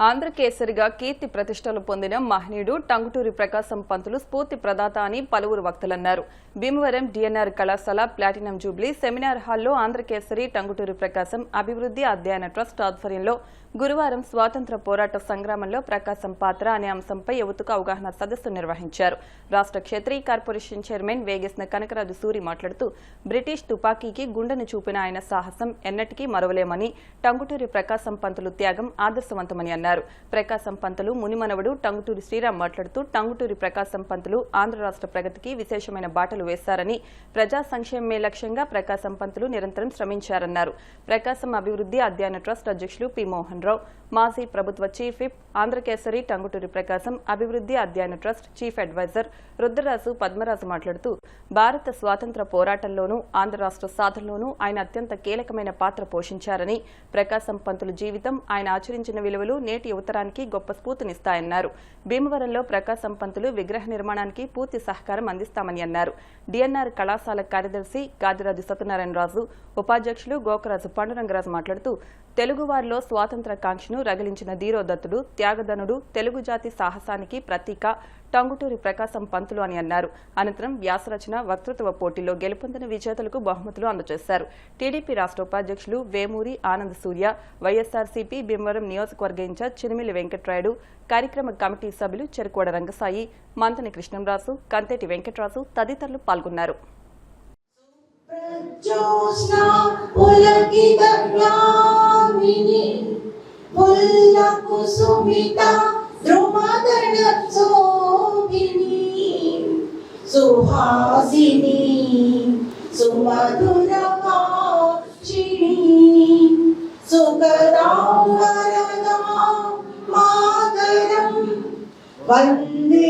ఆంధ్రకేసరిగా కీర్తి ప్రతిష్టలు పొందిన మహనీయుడు టంగుటూరి ప్రకాశం పంతులు స్ఫూర్తి ప్రదాత అని పలువురు వక్తలన్నారు. భీమవరం డిఎన్ఆర్ కళాశాల ప్లాటినం జూబ్లీ సెమినార్ హాల్లో ఆంధ్రకేసరి టంగుటూరి ప్రకాశం అభివృద్ధి అధ్యయన ట్రస్ట్ ఆధ్వర్యంలో గురువారం స్వాతంత్ర పోరాట సంగ్రామంలో ప్రకాశం పాత్ర అనే అంశంపై యువతకు అవగాహన సదస్సు నిర్వహించారు. రాష్ట్ర క్షత్రియ కార్పొరేషన్ చైర్మన్ వేగేసిన కనకరాజు సూరి మాట్లాడుతూ బ్రిటిష్ తుపాకీకి గుండెను చూపిన ఆయన సాహసం ఎన్నటికీ మరువలేమని, టంగుటూరి ప్రకాశం పంతులు త్యాగం ఆదర్శవంతమని అన్నారు. ప్రకాశం పంతులు మునిమనవడు టంగుటూరి శ్రీరామ్ మాట్లాడుతూ టంగుటూరి ప్రకాశం పంతులు ఆంధ్ర రాష్ట్ర ప్రగతికి విశేషమైన బాటలు వేశారని, ప్రజా సంక్షేమమే లక్ష్యంగా ప్రకాశం పంతులు నిరంతరం శ్రమించారన్నారు. ప్రకాశం అభివృద్ధి అధ్యయన ట్రస్ట్ అధ్యక్షులు పి మోహన్ రావు, మాజీ ప్రభుత్వ చీఫ్ విప్ ఆంధ్రకేసరి టంగుటూరి ప్రకాశం అభివృద్ధి అధ్యయన trust chief adviser Rudraraju Padmaraju మాట్లాడుతూ భారత స్వాతంత్ర పోరాటంలోనూ ఆంధ్ర రాష్ట్ర సాధనలోనూ ఆయన అత్యంత కీలకమైన పాత్ర పోషించారని, ప్రకాశం పంతులు జీవితం ఆయన ఆచరించిన విలువలు నేటి యువతరానికి గొప్ప స్ఫూర్తినిస్తాయన్నారు. భీమవరంలో ప్రకాశం పంతులు విగ్రహ నిర్మాణానికి పూర్తి సహకారం అందిస్తామని అన్నారు. డిఎన్ఆర్ కళాశాల కార్యదర్శి గాదిరాజు సత్యనారాయణరాజు, ఉపాధ్యక్షులు గోకరాజు పాండురంగరాజు మాట్లాడుతూ తెలుగువారిలో స్వాతంత్ర కాంక్షను రగిలించిన ధీరోదత్తుడు, త్యాగధనుడు, తెలుగు జాతి సాహసానికి ప్రతీక టంగుటూరి ప్రకాశం పంతులు అని అన్నారు. అనంతరం వ్యాసరచన, వక్తృత్వ పోటీలో గెలుపొందిన విజేతలకు బహుమతులు అందజేశారు. టీడీపీ రాష్ట్ర ఉపాధ్యక్షులు వేమూరి ఆనంద్ సూర్య, వైఎస్ఆర్సీపీ భీమవరం నియోజకవర్గ ఇన్ఛార్జ్ చినిమిలి వెంకట్రాయుడు, కార్యక్రమ కమిటీ సభ్యులు చెరుకోడ రంగసాయి, మంతని కృష్ణంరాజు, కంతేటి వెంకట్రాజు తదితరులు పాల్గొన్నారు. సుహాసిని సుమధుర భాషిణి సుఖదాం వరదాం మాతరం వందే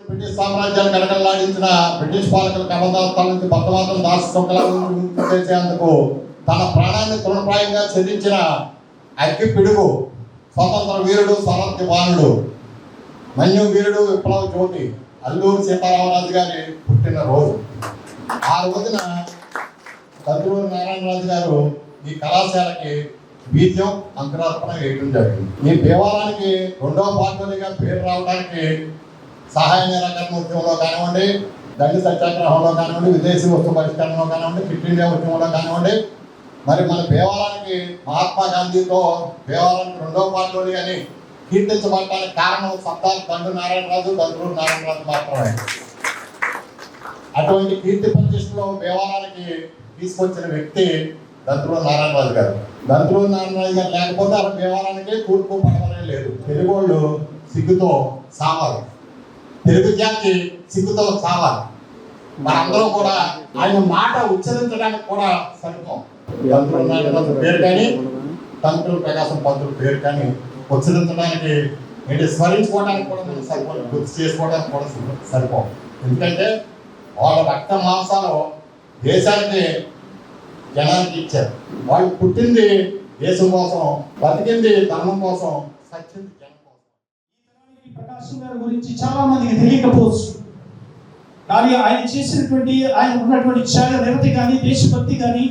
బ్రిటిష్ సామ్రాజ్యాన్ని కలకల్లాడించిన బ్రిటిష్ పాలకుల కమదాస్తాల నుంచి భక్తమాతను చేసేందుకు తన ప్రాణాన్ని తృణప్రాయంగా చెల్లించిన అగ్గి పిడుగు స్వతంత్ర వీరుడు, స్వరాజ్య బాణుడు, మన్యు వీరుడు, విప్లవ జ్యోతి అల్లూరి సీతారామరాజు గారి పుట్టిన రోజు. ఆ రోజున తండ్రూరు నారాయణరాజు గారు ఈ కళాశాలకి బీజం అంకురార్పణ వేయడం జరిగింది. ఈ దేవాలయానికి రెండవ పార్టీగా పేరు రావడానికి సహాయ నిరాకరణ ఉద్యమంలో కానివ్వండి, దండి సత్యాగ్రహంలో కానివ్వండి, విదేశీ వస్తు పరిష్కరణలో కానివ్వండి, క్విట్ ఇండియా ఉద్యమంలో కానివ్వండి, మరి మన దేవాలయానికి మహాత్మా గాంధీతో దేవాలయానికి రెండవ పార్టీ అని కీర్తించబడటానికి కారణం సర్దార్ దండు నారాయణరాజు, దండ్రూరు నారాయణరాజు మాత్రమే. అటువంటి కీర్తి ప్రతిష్టలో దేవాలయానికి తీసుకొచ్చిన వ్యక్తి దండ్రూరు నారాయణరాజు గారు. దండ్రూరు నారాయణరాజు గారు లేకపోతే అలా దేవాలయానికి తూర్పు పడవలే లేదు. తెలుగు వాళ్ళు సిగ్గుతో సావాలి, తెలుగు జాతి సిగ్గుతో సావాలి. మనందరం కూడా ఆయన మాట ఉచ్చరించడానికి కూడా సరిపోం. దండ్రూరు నారాయణరాజు పేరు కానీ, తండ్రులు ప్రకాశం పంతులు పేరు కానీ ఉచ్చరించడానికి ఏంటి స్మరించుకోవడానికి కూడా మనం సరిపోం, గుర్తు చేసుకోవడానికి కూడా సరిపోం. ఎందుకంటే వాళ్ళ రక్త మాంసాలు దేశానికి జనానికి ఇచ్చారు. వాళ్ళు పుట్టింది దేశం కోసం, బతికింది ధర్మం కోసం, సచ్చింది జనం కోసం. ప్రకాశం గారి గురించి చాలా మందికి తెలియకపోవచ్చు, కానీ ఆయన చేసినటువంటి ఆయన ఉన్నటువంటి త్యాగ నిరతి కానీ, దేశభక్తి కానీ,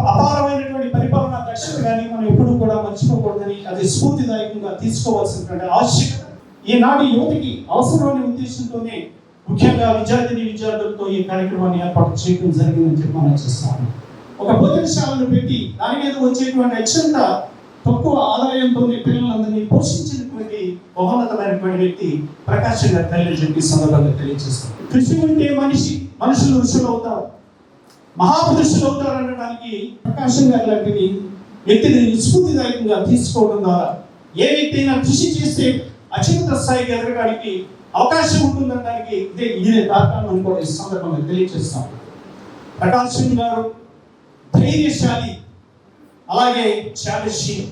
అపారమైనటువంటి పరిపాలనా దక్షత కానీ మనం ఎప్పుడూ కూడా మర్చిపోకూడదని, అది స్ఫూర్తిదాయకంగా తీసుకోవాల్సినటువంటి ఆవశ్యకత ఈనాటి యువతకి అవసరమైన ఉద్దేశంతోనే ముఖ్యంగా విద్యార్థులతో ఈ కార్యక్రమాన్ని ఏర్పాటు చేయడం జరిగిందని చెప్పి మనం చేస్తాము. ఒక భోజనశాలను పెట్టి దాని మీద వచ్చేటువంటి అత్యంత తక్కువ ఆదాయంతోనే పిల్లలందరినీ పోషించినటువంటి మహోన్నతమైనటువంటి వ్యక్తి ప్రకాశం గారి తల్లి చెప్పి సందర్భంగా తెలియజేస్తాం. కృషి ఉంటే మనుషులు ఋషులు అవుతారు, మహాపురుషులు అవుతారు అనడానికి ప్రకాశం గారి లాంటివి వ్యక్తిని స్ఫూర్తిదాయకంగా తీసుకోవడం ద్వారా ఏ వ్యక్తి అయినా కృషి చేస్తే అత్యున్నత స్థాయికి ఎదగడానికి అవకాశం ఉంటుందనడానికి ఇదే కారణం అని కూడా ఈ సందర్భంగా తెలియజేస్తాం. ప్రకాశం గారు ధైర్యశాలి, అలాగే త్యాగశీలి.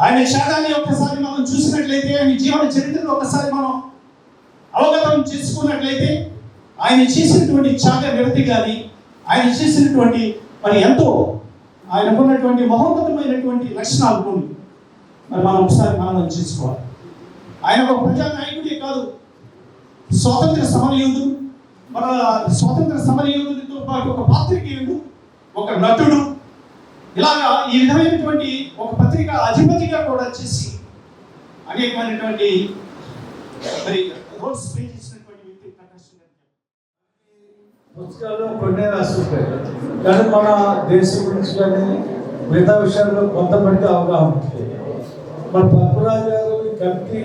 ఆయన త్యాగాన్ని ఒక్కసారి మనం చూసినట్లయితే, ఆయన జీవన చరిత్రను ఒకసారి మనం అవగతం చేసుకున్నట్లయితే, ఆయన చేసినటువంటి త్యాగ నిరతి కానీ, ఆయన చేసినటువంటి మరి ఎంతో ఆయనకున్నటువంటి మహోన్నతమైనటువంటి లక్షణాలు కొన్ని మరి మనం ఒకసారి మనం చేసుకోవాలి. ఆయన ఒక ప్రజానాయకుడే కాదు, స్వాతంత్ర సమరయోధుడు, మన స్వాతంత్ర సమరయోధుడితో పాటు ఒక పాత్రికేయుడు, ఒక నటుడు, ఇలాగా ఈ విధమైనటువంటి ఒక పత్రిక అధిపతిగా కూడా చేసి అనేకమైనటువంటి మరి రోల్స్ ప్లే చేసినటువంటి వ్యక్తి ప్రకాశం గారు. పుస్తకాల్లో కొన్ని రాస్తుంటాయి, కానీ మన దేశం గురించి కానీ మిగతా విషయాల్లో కొంతమందికి అవగాహన ఉంటుంది. మన పద్మరాజు గారు ఈ కమిటీ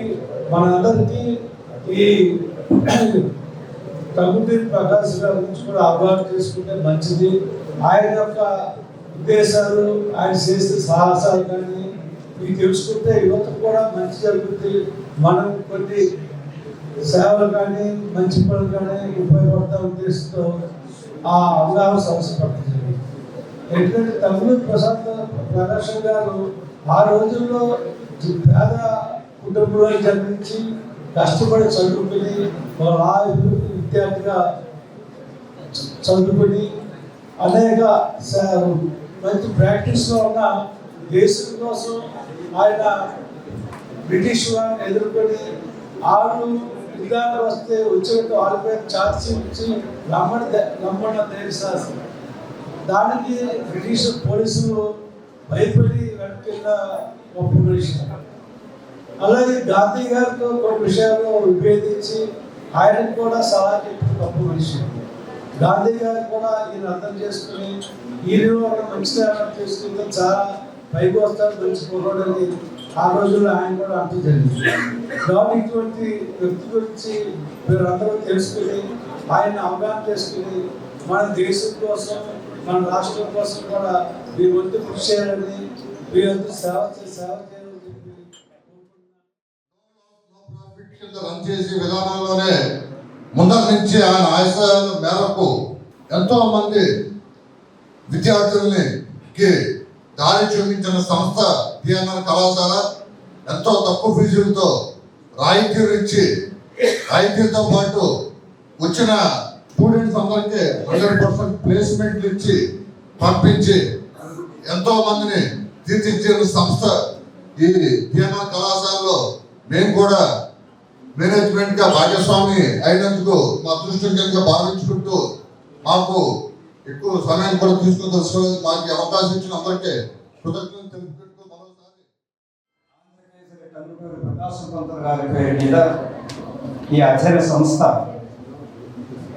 మనందరికీ ఈ టంగుటూరి ప్రకాశం గారి గురించి కూడా అవగాహన చేసుకుంటే మంచిది. ఆయన యొక్క ఉద్దేశాలు, ఆయన చేసే సాహసాలు కానీ ఇవి తెలుసుకుంటే యువతకు కూడా మంచి జరుగుతుంది. మనం కొన్ని సేవలు కానీ మంచి పనులు కానీ ఉపయోగపడతా ఉద్దేశంతో ఆ అవగాహన సమస్య పడుతుంది. ఎందుకంటే టంగుటూరి ప్రకాశం గారు ఆ రోజుల్లో పేద కుటుంబంలో జన్మించి కష్టపడి చదువుకుని విద్యార్థిగా చదువుకుని అనేక మంచి ప్రాక్టీస్లో ఉన్న దేశం కోసం ఆయన బ్రిటిష్ వారిని ఎదుర్కొని 6 యుద్ధాలు వస్తే వచ్చినట్టు వాళ్ళపై ఛార్జ్ ఇచ్చి రమ్మన్న ధైర్యశాస్త్రం. దానికి బ్రిటిష్ పోలీసులు భయపడి వెనక్కిన గొప్ప మనిషి. అలాగే గాంధీ గారితో కొన్ని విషయాల్లో విభేదించి ఆయనకు కూడా సలహా చెప్పిన గొప్ప మనిషి. గాంధీ గారు కూడా ఈయన అర్థం చేసుకుని ఈయన మంచి చేసుకుంటే చాలా పైకి వస్తారు, మంచి పోరాడని ఆ రోజుల్లో ఆయన కూడా అంటూ జరిగింది. కాబట్టి ఇటువంటి వ్యక్తి గురించి మీరు అందరూ తెలుసుకుని ఆయన అవగాహన చేసుకుని మన దేశం కోసం, మన రాష్ట్రం కోసం కూడా మీ వంతు కృషి చేయాలని, మీ వంతు సేవ చేయాలని రన్ చేసే విధానంలోనే ముందర నుంచి ఆయన ఆశయాల మేరకు ఎంతో మంది విద్యార్థుల్ని దారి చూపించిన సంస్థ డిఎన్ఆర్ కళాశాల. ఎంతో తక్కువ ఫీజులతో రాయితీలు ఇచ్చి, రాయితీలతో పాటు వచ్చిన స్టూడెంట్స్ అందరికీ 100% ప్లేస్మెంట్లు ఇచ్చి పంపించి ఎంతో మందిని తీర్చిదిద్దిన సంస్థ ఈ డిఎన్ఆర్ కళాశాలలో మేము కూడా మేనేజ్మెంట్ గా భాగస్వామి అయినందుకు మా అదృష్టంగా భావించుకుంటూ మాకు ఎక్కువ సమయం కూడా తీసుకుని తెలుసుకోవాలి. మాకు ఈ అవకాశం ఇచ్చిన అందరికీ కృతజ్ఞతలు తెలుపుకుంటూ మరోసారి టంగుటూరి ప్రకాశం పంతులు గారి పేరు మీద ఈ అధ్యయన సంస్థ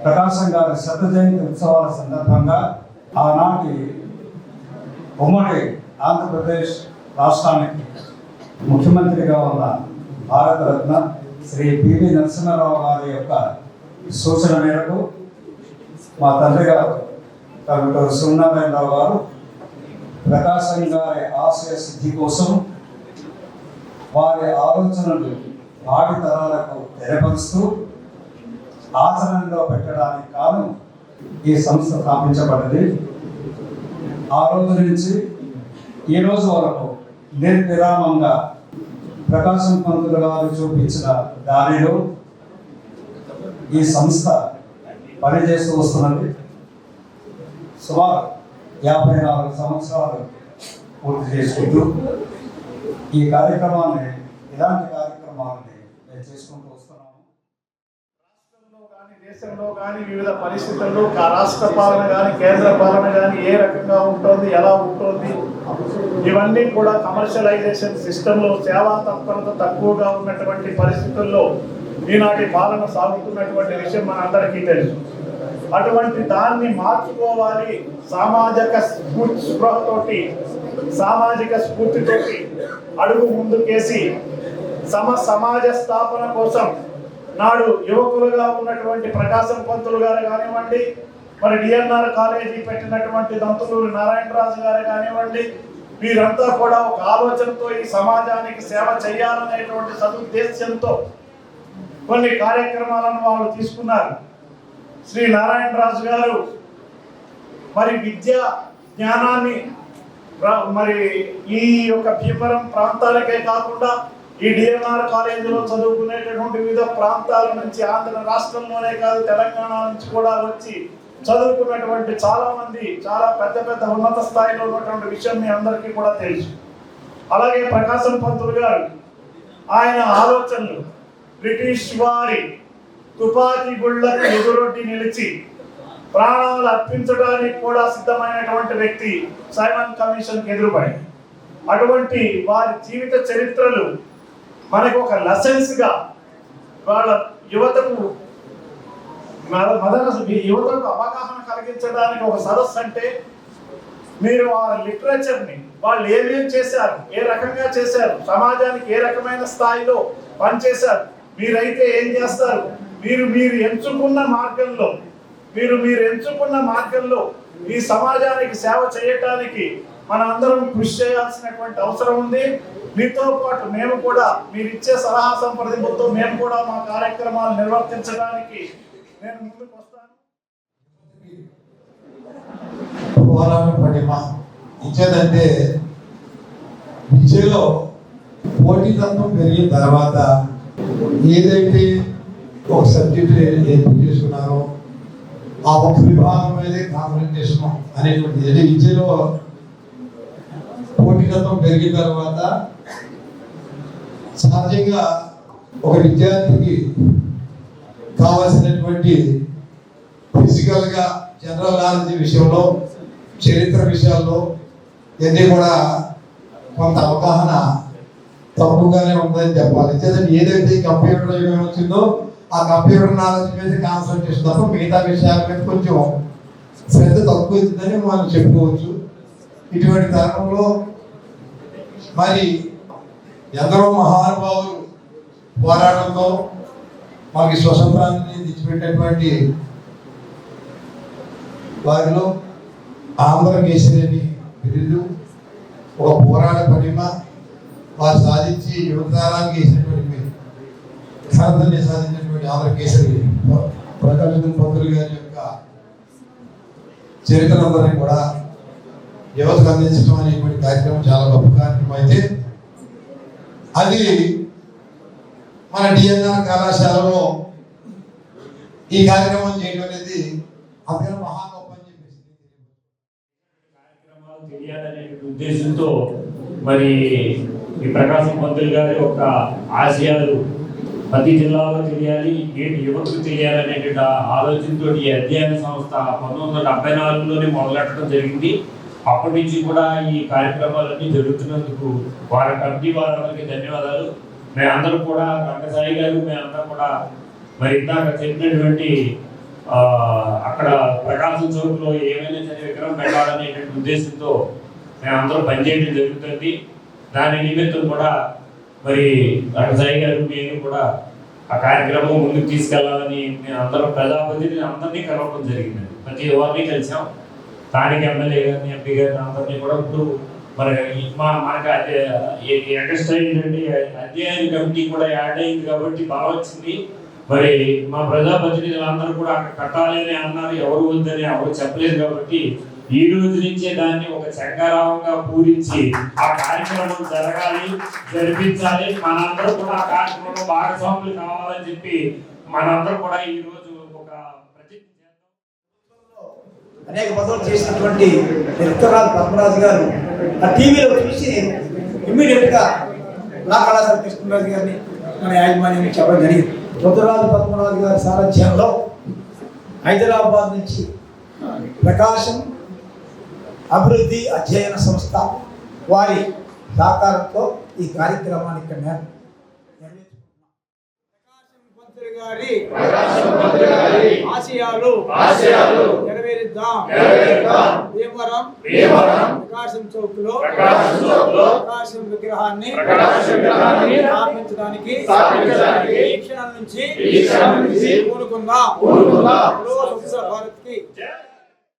ప్రకాశం గారి శత జయంతి ఉత్సవాల సందర్భంగా ఆనాటి ఉమ్మడి ఆంధ్రప్రదేశ్ రాష్ట్రానికి ముఖ్యమంత్రిగా ఉన్న భారతరత్న శ్రీ పివి నరసింహారావు గారి యొక్క సూచన మేరకు మా తండ్రి గారు డాక్టర్ సూర్యనారాయణరావు గారు ప్రకాశం గారి ఆశయ సిద్ధి కోసం వారి ఆలోచనలు భావి తరాలకు తెరపరుస్తూ ఆచరణలో పెట్టడానికి కాను ఈ సంస్థ స్థాపించబడింది. ఆ రోజు నుంచి ఈ రోజు వరకు నిర్విరామంగా ప్రకాశం పంతులు గారు చూపించిన దారిలో ఈ సంస్థ పనిచేస్తూ వస్తున్నది. సుమారు 54 సంవత్సరాలు పూర్తి చేసుకుంటూ ఈ కార్యక్రమాన్ని ఇలాంటి కార్యక్రమాలని మేము చేసుకుంటూ వస్తున్నాము. రాష్ట్రంలో కానీ దేశంలో కానీ వివిధ పరిస్థితుల్లో రాష్ట్ర పాలన కానీ కేంద్ర పాలన కానీ ఏ రకంగా ఉంటుంది, ఎలా ఉంటుంది, ఇవన్నీ కూడా కమర్షియలైజేషన్ సిస్టంలో సేవా తత్పరత తక్కువగా ఉన్నటువంటి పరిస్థితుల్లో ఈనాటి పాలన సాగుతున్నటువంటి విషయం మన అందరికీ తెలుసు. అటువంటి దాన్ని మార్చుకోవాలి, సామాజిక స్పృహతోటి సామాజిక స్ఫూర్తితోటి అడుగు ముందుకేసి సమాజ స్థాపన కోసం నాడు యువకులుగా ఉన్నటువంటి ప్రకాశం పంతులు గారు కానివ్వండి, మరి డిఎన్ఆర్ కాలేజీ పెట్టినటువంటి దంతులూరి నారాయణరాజు గారు కానివ్వండి, వీరంతా కూడా ఒక ఆలోచనతో ఈ సమాజానికి సేవ చేయాలనేటువంటి సదుద్దేశ్యంతో కొన్ని కార్యక్రమాలను వాళ్ళు తీసుకున్నారు. శ్రీ నారాయణరాజు గారు మరి విద్యా జ్ఞానాన్ని మరి ఈ యొక్క భీమవరం ప్రాంతాలకే కాకుండా ఈ డిఎన్ఆర్ కాలేజీలో చదువుకునేటటువంటి వివిధ ప్రాంతాల నుంచి ఆంధ్ర రాష్ట్రంలోనే కాదు తెలంగాణ నుంచి కూడా వచ్చి చదువుకున్నటువంటి చాలా మంది చాలా పెద్ద పెద్ద ఉన్నత స్థాయిలో ఉన్నటువంటి విషయం మీ అందరికీ కూడా తెలుసు. అలాగే ప్రకాశం పంతులు గారు ఆయన ఆలోచనలు బ్రిటిష్ వారి తుపాకీ గుళ్లకు ఎదురొడ్డి నిలిచి ప్రాణాలు అర్పించడానికి కూడా సిద్ధమైనటువంటి వ్యక్తి సైమన్ కమిషన్కి ఎదురుపడి. అటువంటి వారి జీవిత చరిత్రలు మనకు ఒక లెసన్స్గా వాళ్ళ యువతకు యువతకు అవగాహన కలిగించడానికి ఒక సదస్సు అంటే మీరు ఆ లిటరేచర్ని వాళ్ళు ఏమేమి చేశారు, ఏ రకంగా చేశారు, సమాజానికి ఏ రకమైన స్థాయిలో పనిచేశారు, మీరైతే ఏం చేస్తారు, మీరు ఎంచుకున్న మార్గంలో ఈ సమాజానికి సేవ చేయటానికి మన అందరం కృషి చేయాల్సినటువంటి అవసరం ఉంది. మీతో పాటు మేము కూడా మీరు ఇచ్చే సలహా సంప్రదింపులతో మేము కూడా మా కార్యక్రమాలు నిర్వర్తించడానికి నేను ముందుకు వస్తాను. పోరాటం పడిమా ఇచ్చేదంటే విద్యలో పోటీతత్వం పెరిగిన తర్వాత ఏదైతే ఒక సబ్జెక్ట్ ఏర్పాటు చేసుకున్నారో ఆ ఒక విభాగం మీదే కాన్సన్ట్రేషన్ అనేటువంటిది. అంటే విద్యలో పోటీతత్వం పెరిగిన తర్వాత సహజంగా ఒక విద్యార్థికి కావాల్సినటువంటి ఫిజికల్గా జనరల్ నాలెడ్జ్ విషయంలో, చరిత్ర విషయాల్లో ఇవన్నీ కూడా కొంత అవగాహన తక్కువగానే ఉందని చెప్పాలి. ఏదైతే కంప్యూటర్ యుగం వచ్చిందో ఆ కంప్యూటర్ నాలెడ్జ్ మీద కాన్సన్ట్రేషన్ తప్ప మిగతా విషయాల మీద కొంచెం శ్రద్ధ తక్కువ అవుతుందని మనం చెప్పుకోవచ్చు. ఇటువంటి తరుణంలో మరి ఎందరో మహానుభావులు పోరాటంతో మనకి స్వతంత్రాన్ని తెచ్చిపెట్టినటువంటి వారిలో ఆంధ్రకేసరి బిరుదు ఒక పోరాట పటిమ వారు సాధించి యువతరానికి వేసినటువంటి ఘనతని సాధించినటువంటి ఆంధ్రకేసరి ప్రకాశం పంతులు గారి యొక్క చరిత్రలందరినీ కూడా యువతకు అందించడం అనేటువంటి కార్యక్రమం చాలా గొప్ప కార్యక్రమం. అయితే అది మన డిఎన్ఆర్ కళాశాలలో ఈ కార్యక్రమం చేయడం అనేది అంతకన్నా మహా గొప్ప అని చెప్పేసి కార్యక్రమాలు తెలియాలనే ఉద్దేశంతో మరి ఈ ప్రకాశం పంతులు గారి యొక్క ఆశయాలు ప్రతి జిల్లాలో తెలియాలి, ఏంటి యువతకు తెలియాలి అనేటువంటి ఆలోచనతో ఈ అధ్యయన సంస్థ 1974లోనే మొదలెట్టడం జరిగింది. అప్పటి నుంచి కూడా ఈ కార్యక్రమాలన్నీ జరుగుతున్నందుకు వారి కమిటీ వారందరికీ ధన్యవాదాలు. మేమందరం కూడా రంగసాయి గారు మేమందరం కూడా మరి ఇందాక చెప్పినటువంటి అక్కడ ప్రకాశం చౌక్లో ఏమైనా సరే విగ్రహం పెట్టాలనేటువంటి ఉద్దేశంతో మేమందరం పనిచేయడం జరుగుతుంది. దాని నిమిత్తం కూడా మరి రంగసాయి గారు నేను కూడా ఆ కార్యక్రమం ముందుకు తీసుకెళ్లాలని మేము అందరం ప్రజాప్రతినిధి అందరినీ కలవడం జరిగింది. ప్రతి వారిని కలిసాం. స్థానిక ఎమ్మెల్యే గారిని, ఎంపీ గారిని అందరినీ కూడా ఇప్పుడు మరి మనకి ఎక్స్ట్రా ఏంటంటే అధ్యయన కమిటీ కూడా యాడ్ అయింది కాబట్టి బాగా వచ్చింది. మరి మా ప్రజాప్రతినిధులు అందరూ కూడా అక్కడ కట్టాలి అని అన్నారు, ఎవరు వద్దని ఎవరు చెప్పలేదు కాబట్టి ఈ రోజు నుంచే దాన్ని ఒక శంకరావంగా పూరించి ఆ కార్యక్రమం జరిపించాలి. మనందరూ కూడా ఆ కార్యక్రమంలో భాగస్వాములు కావాలని చెప్పి మనందరూ కూడా ఈ రోజు ఒక ప్రతిజ్ఞ చేద్దాం. అనేక పదవులు చేసినటువంటి ఉత్తరాలు పద్మరాజు గారు ఆ టీవీలో చూసి ఇమ్మీడియట్గా లా కళాశాల కృష్ణరాజు గారిని మన యాజమాన్యం చెప్పడం జరిగింది. ఉత్తరాలు పద్మరాజు గారి సారథ్యంలో హైదరాబాద్ నుంచి ప్రకాశం అభివృద్ధి అధ్యయన సంస్థ వారి సహకారంతో ఈ కార్యక్రమాన్ని ఇక్కడ ఆశయాలు నెరవేరుద్దాం. భీమవరం ప్రకాశం చౌక్ లో ప్రకాశం విగ్రహాన్ని స్థాపించడానికి ఈ క్షణం నుంచి పూనుకుందాం. భారత్ కి